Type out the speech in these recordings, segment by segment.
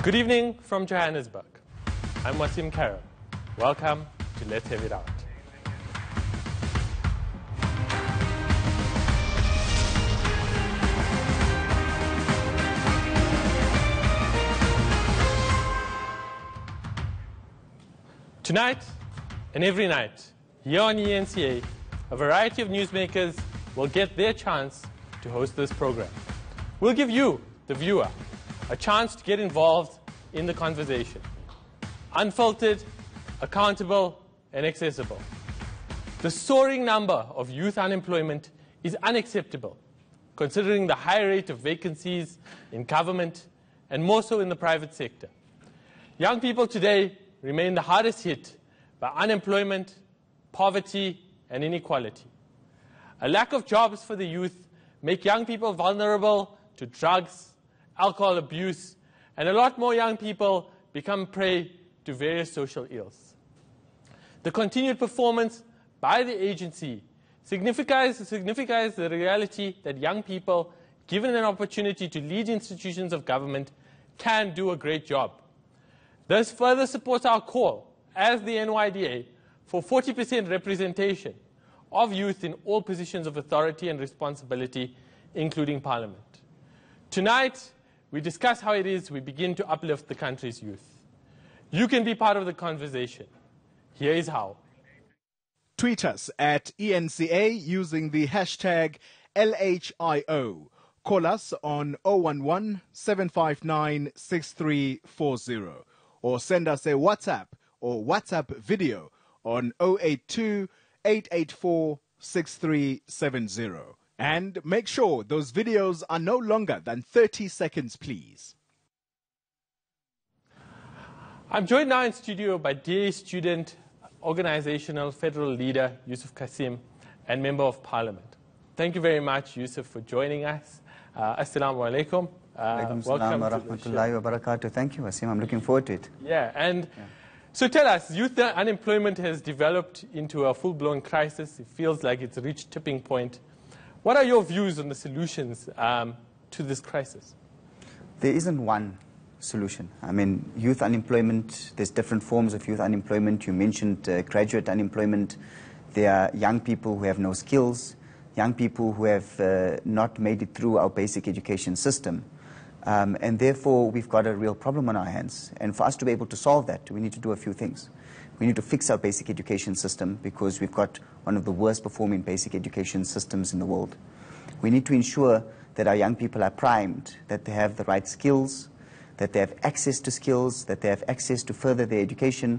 Good evening from Johannesburg. I'm Waseem Carrim. Welcome to Let's Have It Out. Tonight and every night, here on ENCA, a variety of newsmakers will get their chance to host this program. We'll give you, the viewer, a chance to get involved in the conversation. Unfiltered, accountable, and accessible. The soaring number of youth unemployment is unacceptable, considering the high rate of vacancies in government and more so in the private sector. Young people today remain the hardest hit by unemployment, poverty, and inequality. A lack of jobs for the youth make young people vulnerable to drugs, alcohol abuse, and a lot more young people become prey to various social ills. The continued performance by the agency signifies the reality that young people, given an opportunity to lead institutions of government, can do a great job. This further supports our call, as the NYDA, for 40% representation of youth in all positions of authority and responsibility, including Parliament. Tonight, we discuss how it is we begin to uplift the country's youth. You can be part of the conversation. Here is how. Tweet us at ENCA using the hashtag LHIO. Call us on 011-759-6340 or send us a WhatsApp or WhatsApp video on 082-884-6370. And make sure those videos are no longer than 30 seconds, please. I'm joined now in studio by DA student, organizational federal leader Yusuf Cassim, and Member of Parliament. Thank you very much, Yusuf, for joining us. Assalamu alaikum. Welcome wa rahmatullahi wa barakatuh. Thank you, Waseem. I'm looking forward to it. So tell us, youth unemployment has developed into a full-blown crisis. It feels like it's reached tipping point. What are your views on the solutions to this crisis? There isn't one solution. I mean, youth unemployment, there's different forms of youth unemployment. You mentioned graduate unemployment. There are young people who have no skills, young people who have not made it through our basic education system. And therefore, we've got a real problem on our hands. And for us to be able to solve that, we need to do a few things. We need to fix our basic education system because we've got one of the worst performing basic education systems in the world. We need to ensure that our young people are primed, that they have the right skills, that they have access to skills, that they have access to further their education.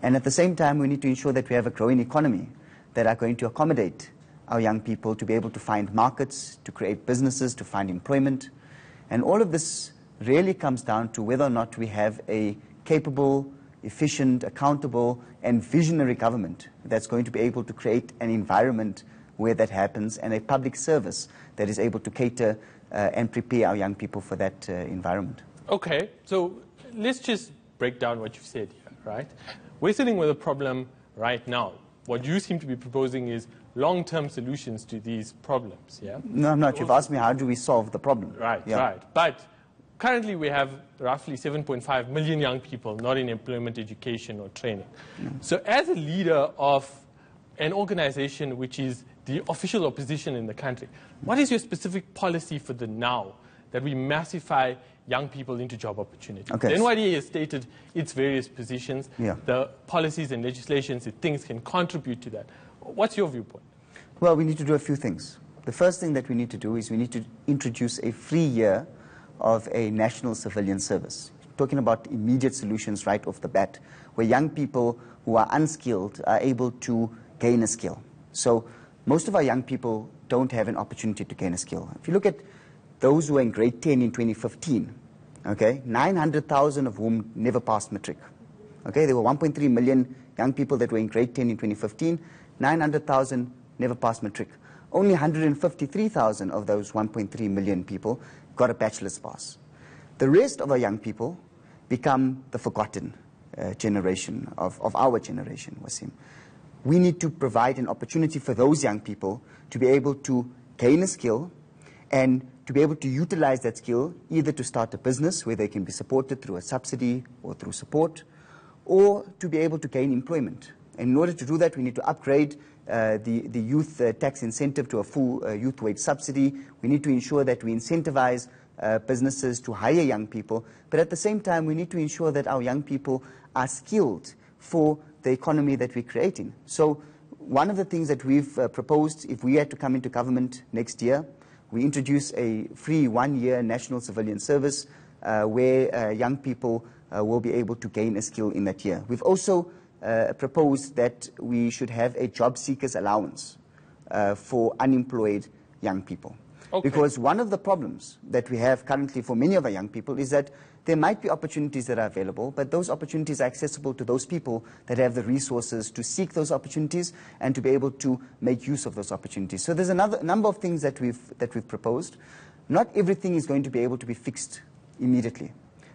And at the same time, we need to ensure that we have a growing economy that are going to accommodate our young people to be able to find markets, to create businesses, to find employment. And all of this really comes down to whether or not we have a capable, efficient, accountable, and visionary government that's going to be able to create an environment where that happens and a public service that is able to cater and prepare our young people for that environment. Okay, so let's just break down what you've said here, right? We're sitting with a problem right now. What you seem to be proposing is long-term solutions to these problems, yeah? No, I'm not. You've asked me how do we solve the problem. Right, right. But currently we have roughly 7.5 million young people not in employment, education, or training. So as a leader of an organization which is the official opposition in the country, what is your specific policy for the now that we massify young people into job opportunities? Okay. The NYDA has stated its various positions, Yeah. the policies and legislations it thinks can contribute to that. What's your viewpoint? Well, we need to do a few things. The first thing that we need to do is we need to introduce a free year of a national civilian service. Talking about immediate solutions right off the bat, where young people who are unskilled are able to gain a skill. So most of our young people don't have an opportunity to gain a skill. If you look at those who were in grade 10 in 2015, okay, 900,000 of whom never passed matric. Okay, there were 1.3 million young people that were in grade 10 in 2015, 900,000 never passed matric. Only 153,000 of those 1.3 million people got a bachelor's pass. The rest of our young people become the forgotten generation of our generation, Waseem. We need to provide an opportunity for those young people to be able to gain a skill and to be able to utilize that skill either to start a business where they can be supported through a subsidy or through support, or to be able to gain employment. And in order to do that, we need to upgrade the youth tax incentive to a full youth wage subsidy. We need to ensure that we incentivize businesses to hire young people, but at the same time, we need to ensure that our young people are skilled for the economy that we're creating. So one of the things that we've proposed, if we had to come into government next year, we introduce a free 1-year national civilian service where young people will be able to gain a skill in that year. We've also proposed that we should have a job seekers allowance for unemployed young people. Okay. Because one of the problems that we have currently for many of our young people is that there might be opportunities that are available, but those opportunities are accessible to those people that have the resources to seek those opportunities and to be able to make use of those opportunities. So there's another number of things that we've proposed. Not everything is going to be able to be fixed immediately.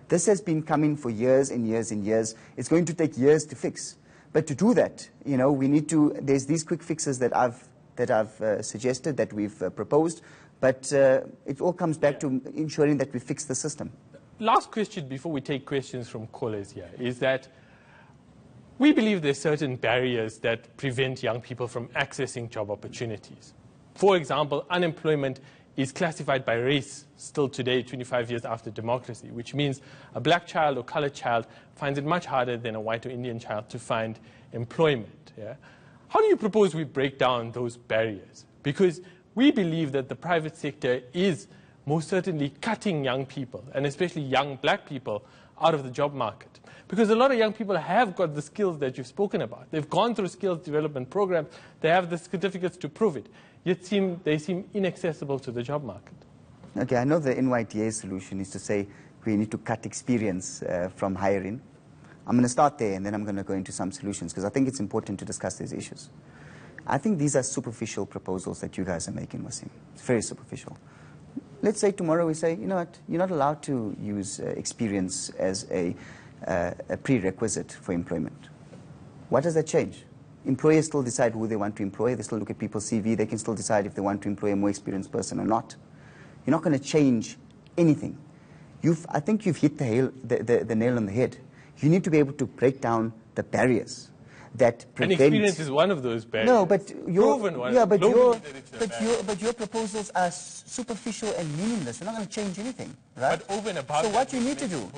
This has been coming for years and years and years. It's going to take years to fix. But to do that, you know, we need to, there's these quick fixes that I've suggested, that we've proposed, but it all comes back to ensuring that we fix the system. Last question before we take questions from callers here is that we believe there's certain barriers that prevent young people from accessing job opportunities. For example, unemployment is classified by race still today, 25 years after democracy, which means a black child or colored child finds it much harder than a white or Indian child to find employment. Yeah? How do you propose we break down those barriers? Because we believe that the private sector is most certainly cutting young people, and especially young black people, out of the job market. Because a lot of young people have got the skills that you've spoken about. They've gone through skills development programs. They have the certificates to prove it. Yet they seem inaccessible to the job market. Okay, I know the NYDA solution is to say we need to cut experience from hiring. I'm going to start there, and then I'm going to go into some solutions, because I think it's important to discuss these issues. I think these are superficial proposals that you guys are making, Waseem. It's very superficial. Let's say tomorrow we say, you know what, you're not allowed to use experience as a prerequisite for employment. What does that change? Employers still decide who they want to employ. They still look at people's CV. They can still decide if they want to employ a more experienced person or not. You're not going to change anything. I think you've hit the nail on the head. You need to be able to break down the barriers that prevent... And experience is one of those barriers. No, but your proposals are superficial and meaningless. You're not going to change anything, right? But over and above, so what you need to do,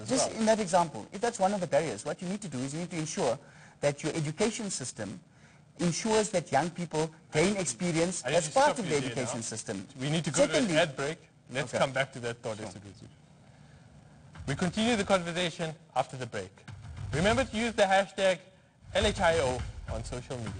just in that example, if that's one of the barriers, what you need to do is you need to ensure that your education system ensures that young people gain experience as part of the education system. We need to go to an ad break. Let's come back to that thought. Sure. We continue the conversation after the break. Remember to use the hashtag LHIO on social media.